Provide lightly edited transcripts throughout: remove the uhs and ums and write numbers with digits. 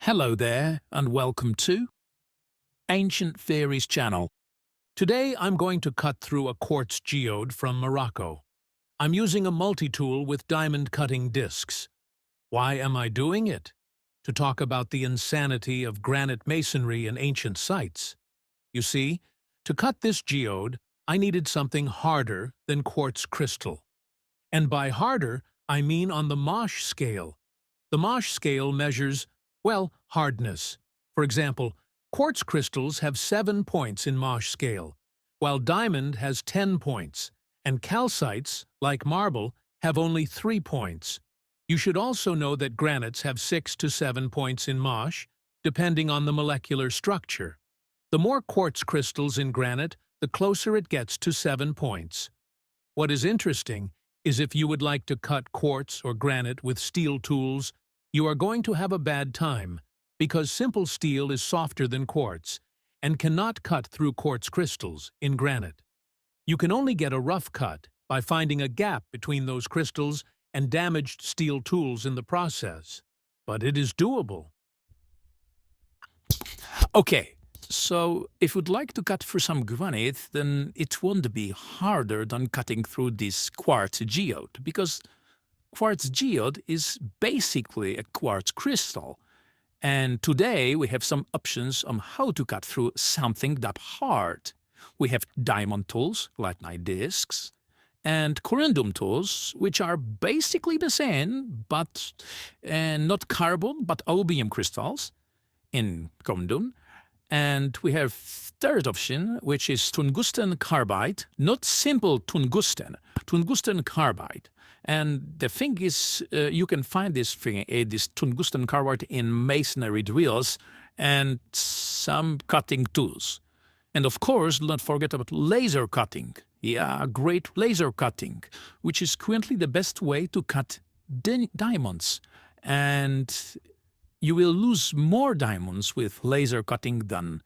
Hello there, and welcome to Ancient Theories channel. Today I'm going to cut through a quartz geode from Morocco. I'm using a multi-tool with diamond cutting discs. Why am I doing it? To talk about the insanity of granite masonry in ancient sites. You see, to cut this geode, I needed something harder than quartz crystal. And by harder, I mean on the Mosh scale. The Mosh scale measures, well, hardness. For example, quartz crystals have 7 points in Mosh scale, while diamond has 10 points, and calcites, like marble, have only 3 points. You should also know that granites have 6 to 7 points in Mosh, depending on the molecular structure. The more quartz crystals in granite, the closer it gets to 7 points. What is interesting is if you would like to cut quartz or granite with steel tools, you are going to have a bad time, because simple steel is softer than quartz and cannot cut through quartz crystals in granite. You can only get a rough cut by finding a gap between those crystals and damaged steel tools in the process. But it is doable. Okay, so if you'd like to cut through some granite, then it won't be harder than cutting through this quartz geode, because quartz geode is basically a quartz crystal. And today we have some options on how to cut through something that hard. We have diamond tools, like my discs, and corrundum tools, which are basically the same, but not carbon, but aluminium crystals in corrundum. And we have third option, which is tungsten carbide, not simple tungsten carbide. And the thing is, you can find this tungsten carbide in masonry drills and some cutting tools. And of course, do not forget about laser cutting. Yeah, great laser cutting, which is currently the best way to cut diamonds. And you will lose more diamonds with laser cutting than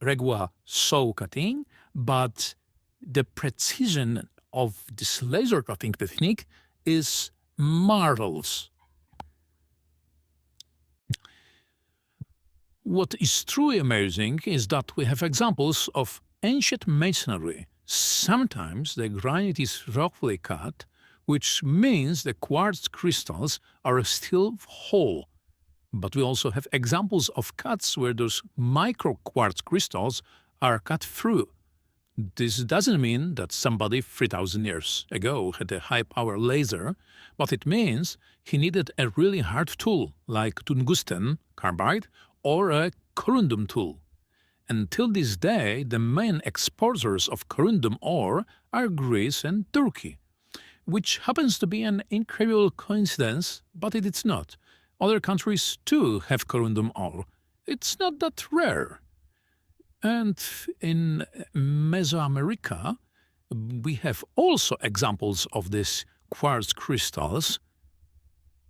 regular saw cutting, but the precision of this laser cutting technique is marvelous. What is truly amazing is that we have examples of ancient masonry. Sometimes the granite is roughly cut, which means the quartz crystals are still whole. But we also have examples of cuts where those micro quartz crystals are cut through. This doesn't mean that somebody 3,000 years ago had a high-power laser, but it means he needed a really hard tool like tungsten carbide or a corrundum tool. Until this day, the main exporters of corrundum ore are Greece and Turkey, which happens to be an incredible coincidence, but it is not. Other countries too have corrundum ore. It's not that rare. And in Mesoamerica, we have also examples of these quartz crystals,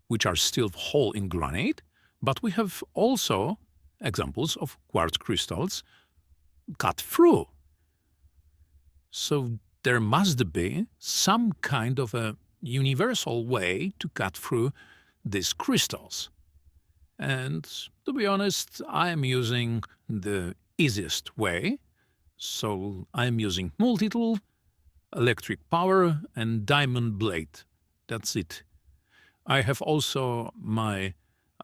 which are still whole in granite, but we have also examples of quartz crystals cut through. So there must be some kind of a universal way to cut through these crystals. And to be honest, I'm using the easiest way. So I'm using multitool, electric power, and diamond blade. That's it. I have also my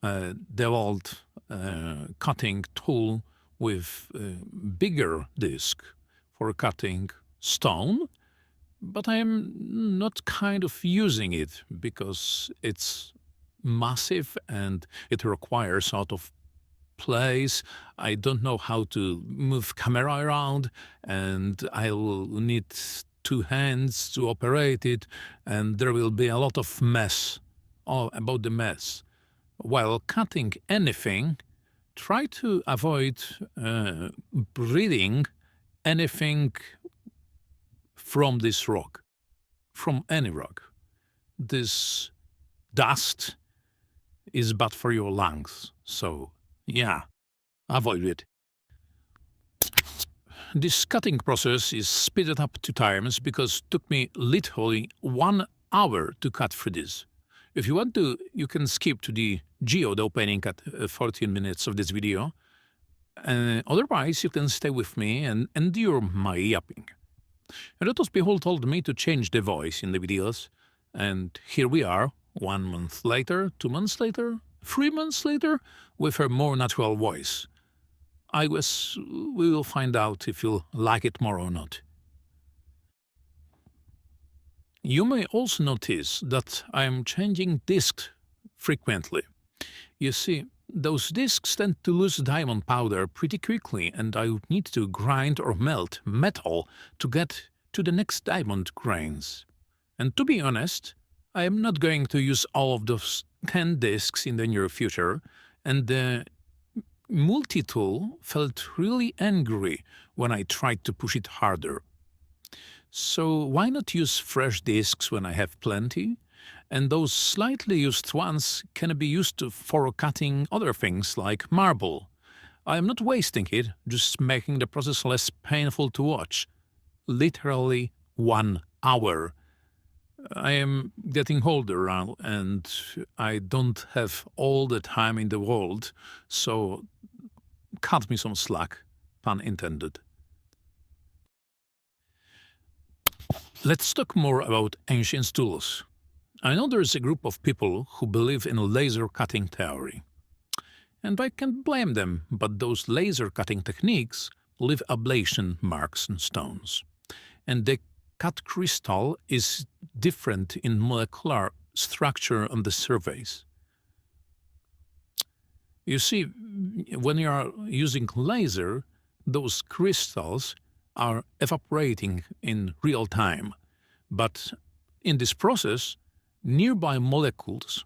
DeWalt cutting tool with bigger disc for cutting stone, but I'm not kind of using it because it's massive and it requires a lot of place. I don't know how to move camera around, and I will need 2 hands to operate it, and there will be a lot of mess, all about the mess. While cutting anything, try to avoid breathing anything from this rock, from any rock. This dust is bad for your lungs, so yeah, avoid it. This cutting process is speeded up 2 times because it took me literally 1 hour to cut through this. If you want to, you can skip to the geode opening at 14 minutes of this video. Otherwise, you can stay with me and endure my yapping. And those people told me to change the voice in the videos, and here we are, 1 month later, 2 months later, 3 months later, with a more natural voice. I guess we will find out if you'll like it more or not. You may also notice that I am changing discs frequently. You see, those discs tend to lose diamond powder pretty quickly, and I would need to grind or melt metal to get to the next diamond grains. And to be honest, I am not going to use all of those 10 discs in the near future, and the multitool felt really angry when I tried to push it harder. So why not use fresh discs when I have plenty? And those slightly used ones can be used for cutting other things like marble. I am not wasting it, just making the process less painful to watch. Literally 1 hour. I am getting older now, and I don't have all the time in the world, so cut me some slack, pun intended. Let's talk more about ancient tools. I know there's a group of people who believe in laser cutting theory. And I can't blame them, but those laser cutting techniques leave ablation marks on stones. And the cut crystal is different in molecular structure on the surface. You see, when you are using laser, those crystals are evaporating in real time. But in this process, nearby molecules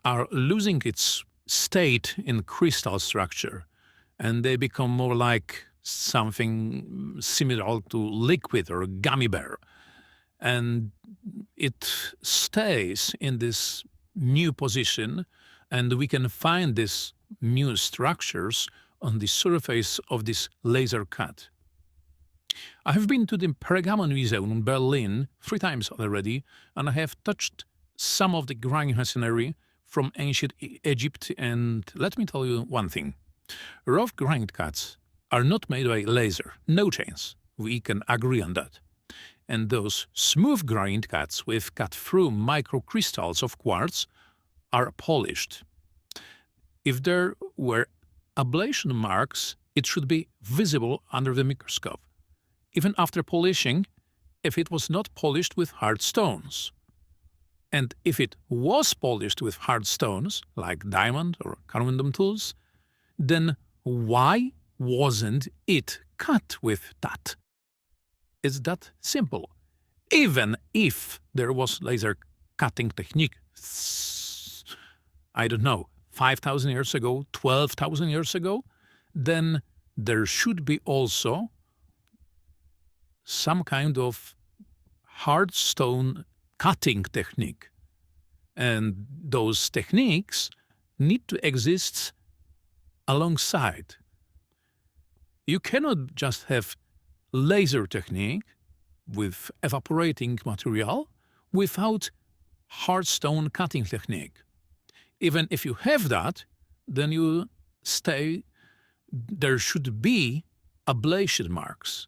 are losing its state in crystal structure, and they become more like something similar to liquid or gummy bear. And it stays in this new position, and we can find these new structures on the surface of this laser cut. I have been to the Pergamon Museum in Berlin 3 times already, and I have touched some of the granite masonry from ancient Egypt, and let me tell you one thing. Rough granite cuts are not made by laser, no chance. We can agree on that. And those smooth granite cuts with cut-through microcrystals of quartz are polished. If there were ablation marks, it should be visible under the microscope, even after polishing, if it was not polished with hard stones. And if it was polished with hard stones, like diamond or corrundum tools, then why wasn't it cut with that? It's that simple. Even if there was laser cutting technique, I don't know, 5,000 years ago, 12,000 years ago, then there should be also some kind of hard stone cutting technique. And those techniques need to exist alongside. You cannot just have laser technique with evaporating material without hard stone cutting technique. Even if you have that, then there should be ablation marks.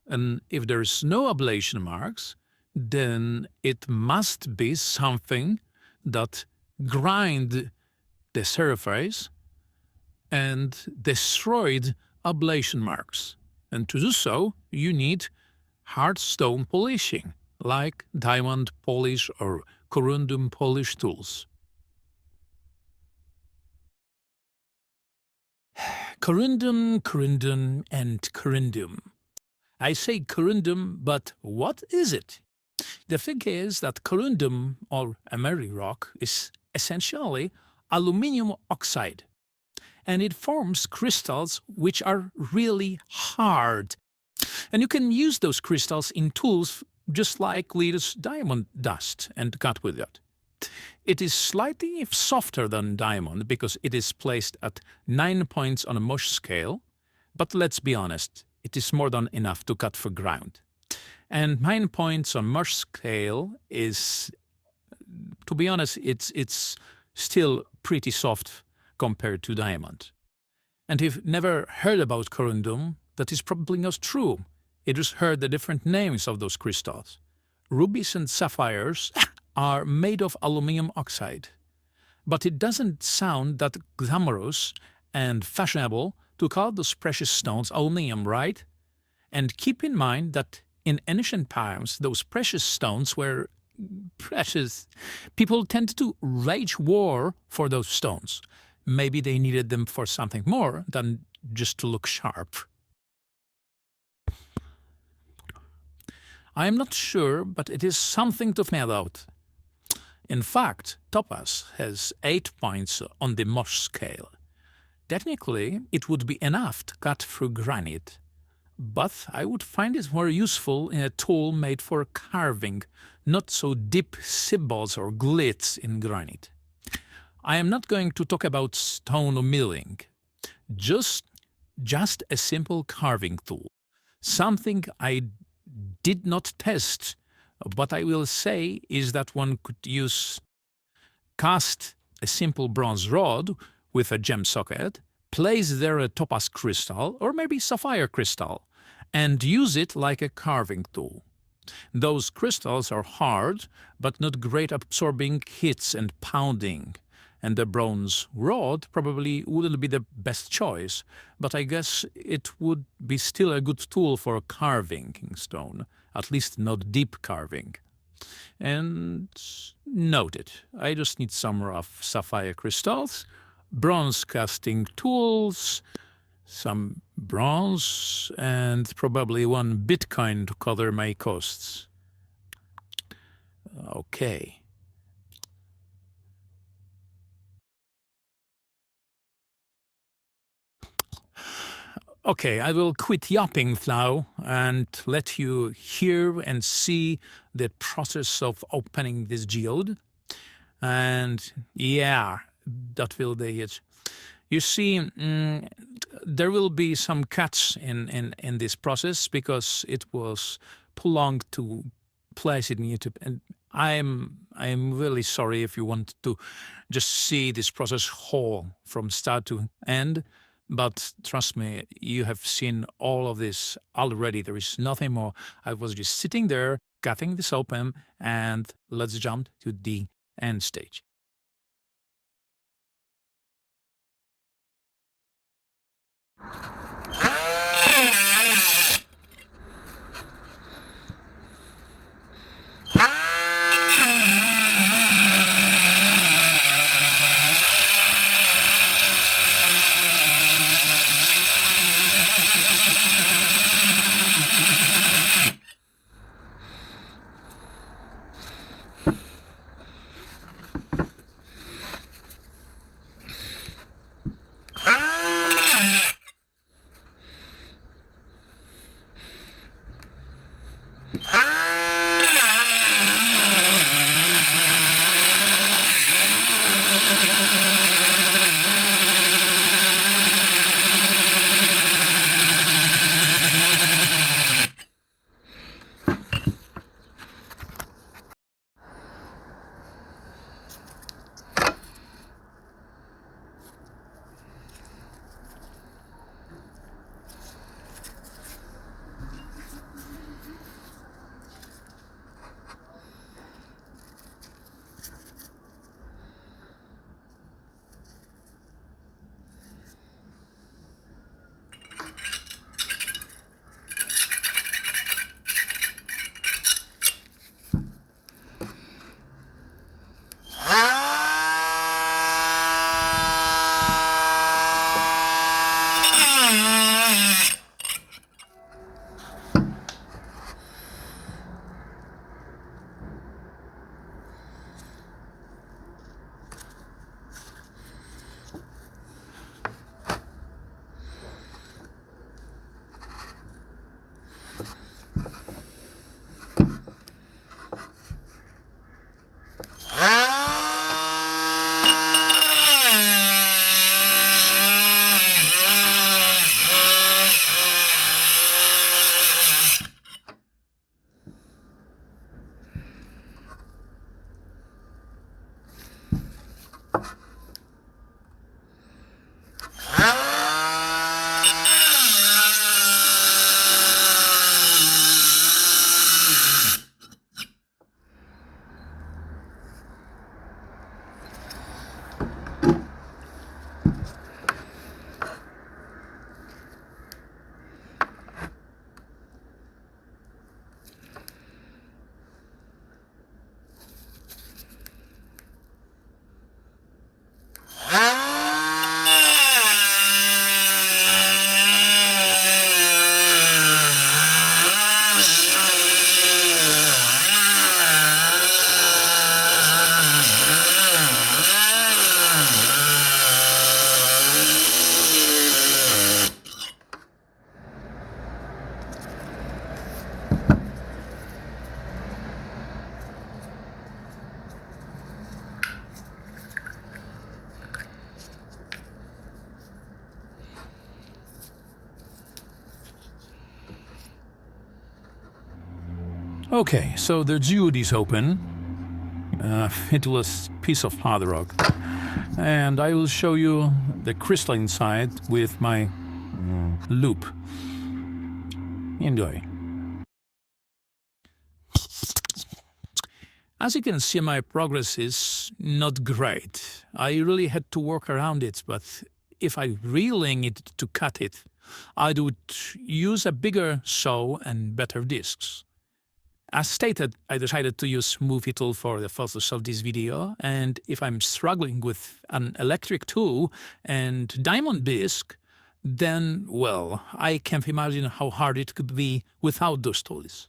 And if there's no ablation marks, then it must be something that grind the surface and destroyed ablation marks. And to do so, you need hard stone polishing, like diamond polish or corrundum polish tools. Corrundum, corrundum, and corrundum. I say corrundum, but what is it? The thing is that corrundum, or emery rock, is essentially aluminium oxide, and it forms crystals which are really hard. And you can use those crystals in tools just like little diamond dust and cut with it. It is slightly softer than diamond because it is placed at 9 points on a Mohs scale, but let's be honest, it is more than enough to cut for ground. And 9 points on Mohs scale is, to be honest, it's still pretty soft compared to diamond. And if you've never heard about corrundum, that is probably not true. You just heard the different names of those crystals. Rubies and sapphires are made of aluminum oxide. But it doesn't sound that glamorous and fashionable to call those precious stones aluminum, right? And keep in mind that in ancient times, those precious stones were precious. People tended to wage war for those stones. Maybe they needed them for something more than just to look sharp. I am not sure, but it is something to find out. In fact, topaz has 8 points on the Mohs scale. Technically, it would be enough to cut through granite, but I would find it more useful in a tool made for carving, not so deep symbols or glitz in granite. I am not going to talk about stone milling, just a simple carving tool, something I did not test. What I will say is that one could cast a simple bronze rod with a gem socket, place there a topaz crystal or maybe sapphire crystal, and use it like a carving tool. Those crystals are hard, but not great at absorbing hits and pounding, and the bronze rod probably wouldn't be the best choice, but I guess it would be still a good tool for carving in stone, at least not deep carving. And noted, I just need some rough sapphire crystals, bronze casting tools, some bronze, and probably 1 Bitcoin to cover my costs. Okay. Okay, I will quit yapping now and let you hear and see the process of opening this geode. And yeah, that will be it. You see, there will be some cuts in this process because it was prolonged to place it in YouTube. And I'm really sorry if you want to just see this process whole from start to end. But trust me, you have seen all of this already. There is nothing more. I was just sitting there, cutting this open, and let's jump to the end stage. Okay, so the geode is open. It was a piece of hard rock. And I will show you the crystal inside with my loop. Enjoy. As you can see, my progress is not great. I really had to work around it, but if I really needed to cut it, I would use a bigger saw and better discs. As stated, I decided to use multitool for the photos of this video, and if I'm struggling with an electric tool and diamond disc, then, well, I can't imagine how hard it could be without those tools.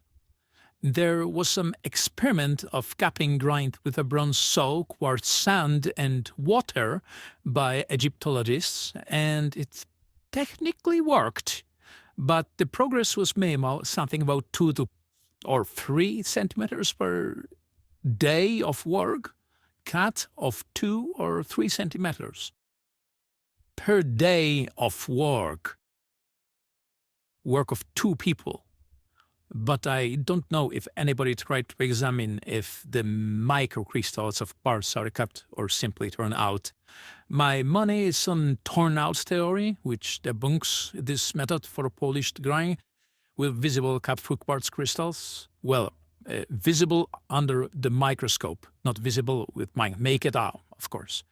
There was some experiment of capping granite with a bronze saw, quartz sand and water by Egyptologists, and it technically worked, but the progress was minimal, something about 2 or 3 centimeters per day of work, cut of 2 or 3 centimeters per day of work of 2 people. But I don't know if anybody tried to examine if the microcrystals of parts are cut or simply torn out. My money is on torn out theory, which debunks this method for polished granite with visible cut-through quartz crystals. Well, visible under the microscope, not visible with my naked eye, of course.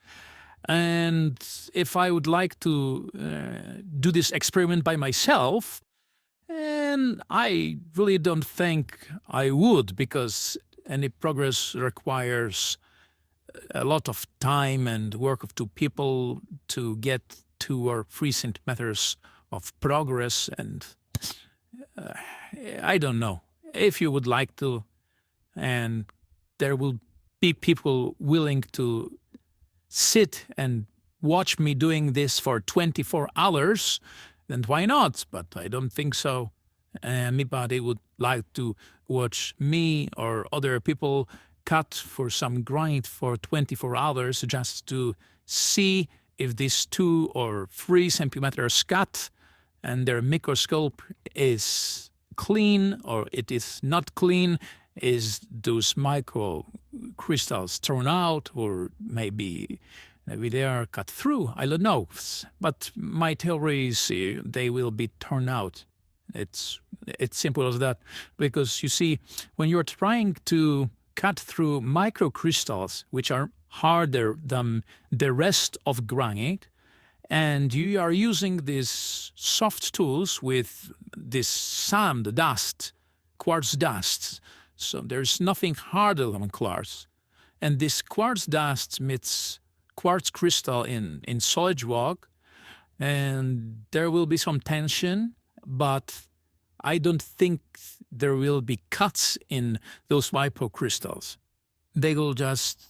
And if I would like to do this experiment by myself, and I really don't think I would, because any progress requires a lot of time and work of 2 people to get 2 or 3 centimeters of progress, and I don't know. If you would like to, and there will be people willing to sit and watch me doing this for 24 hours, then why not? But I don't think so. Anybody would like to watch me or other people cut for some granite for 24 hours just to see if these 2 or 3 centimeters cut and their microscope is clean or it is not clean, is those micro crystals torn out, or maybe they are cut through, I don't know. But my theory is they will be torn out. It's simple as that, because you see, when you're trying to cut through microcrystals, which are harder than the rest of granite, and you are using these soft tools with this sand, dust, quartz dust, so there's nothing harder than quartz. And this quartz dust meets quartz crystal in solid rock, and there will be some tension, but I don't think there will be cuts in those microcrystals. They will just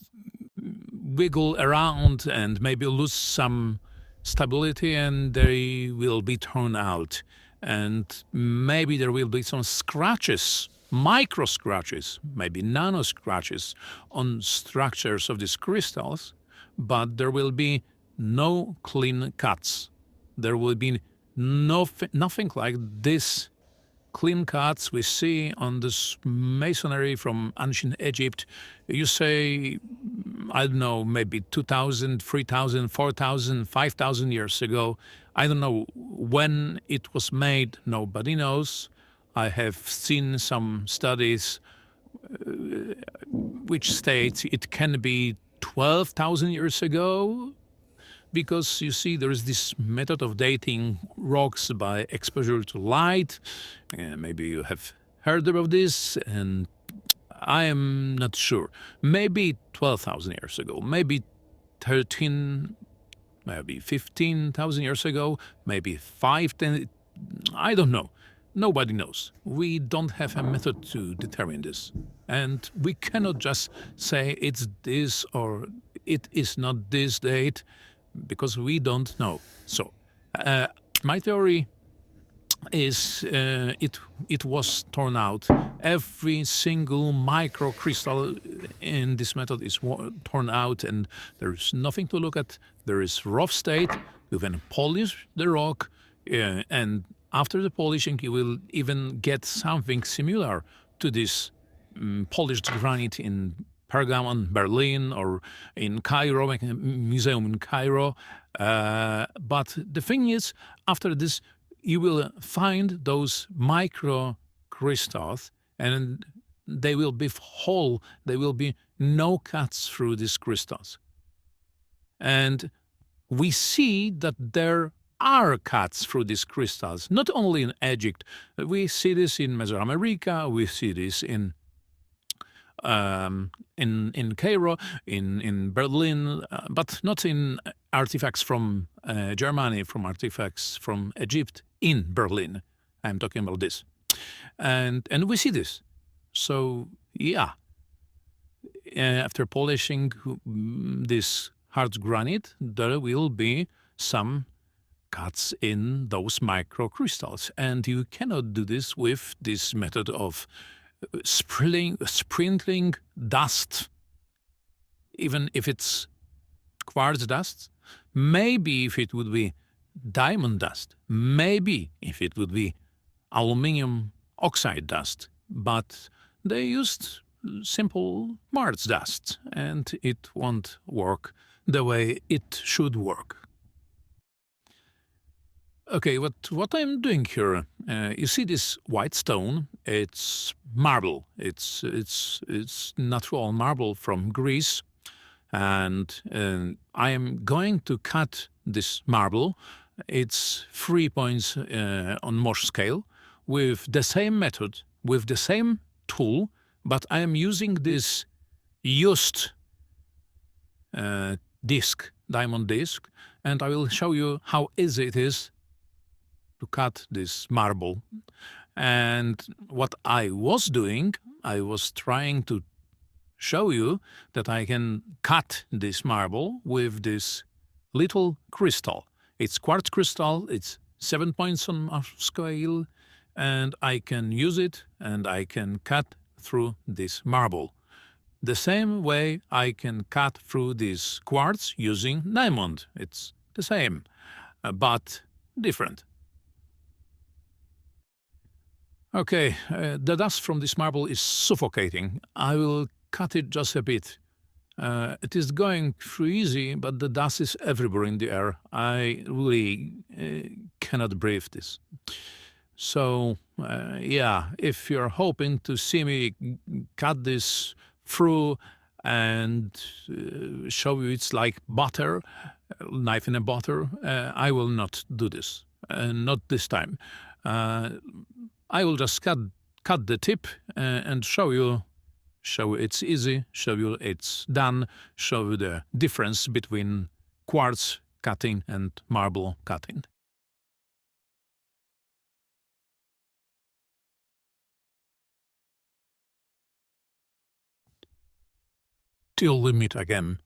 wiggle around and maybe lose some stability, and they will be torn out. And maybe there will be some scratches, micro scratches, maybe nano scratches on structures of these crystals, but there will be no clean cuts. There will be nothing like this clean cuts we see on this masonry from ancient Egypt. You say, I don't know, maybe 2,000, 3,000, 4,000, 5,000 years ago. I don't know when it was made, nobody knows. I have seen some studies which states it can be 12,000 years ago, because you see there is this method of dating rocks by exposure to light. Maybe you have heard about this, and I am not sure. Maybe 12,000 years ago, maybe 13, maybe 15,000 years ago, maybe 5, 10, I don't know. Nobody knows. We don't have a method to determine this. And we cannot just say it's this or it is not this date, because we don't know. So my theory is it was torn out. Every single microcrystal in this method is torn out, and there is nothing to look at. There is rough state. You can polish the rock, and after the polishing you will even get something similar to this polished granite in Pergamon, Berlin, or in Cairo, like a museum in Cairo. But the thing is, after this, you will find those micro crystals, and they will be whole. There will be no cuts through these crystals. And we see that there are cuts through these crystals, not only in Egypt. We see this in Mesoamerica, we see this in Cairo, in Berlin, but not in artifacts from Germany, from artifacts from Egypt in Berlin. I'm talking about this. And we see this. So, yeah, after polishing this hard granite, there will be some cuts in those microcrystals. And you cannot do this with this method of sprinkling dust, even if it's quartz dust. Maybe if it would be diamond dust, maybe if it would be aluminium oxide dust, but they used simple quartz dust, and it won't work the way it should work. Okay, what I'm doing here, you see this white stone, it's marble. It's natural marble from Greece, and I am going to cut this marble. It's 3 points on Morse scale, with the same method, with the same tool, but I am using this used disc, diamond disc, and I will show you how easy it is to cut this marble. And what I was doing, I was trying to show you that I can cut this marble with this little crystal. It's quartz crystal, it's 7 points on our scale, and I can use it and I can cut through this marble. The same way I can cut through this quartz using diamond. It's the same, but different. Okay, the dust from this marble is suffocating. I will cut it just a bit. It is going through easy, but the dust is everywhere in the air. I really cannot breathe this. So, yeah, if you're hoping to see me cut this through and show you it's like butter, knife in a butter, I will not do this. Not this time. I will just cut the tip and show you it's easy, show you it's done, show you the difference between quartz cutting and marble cutting. Till we meet again.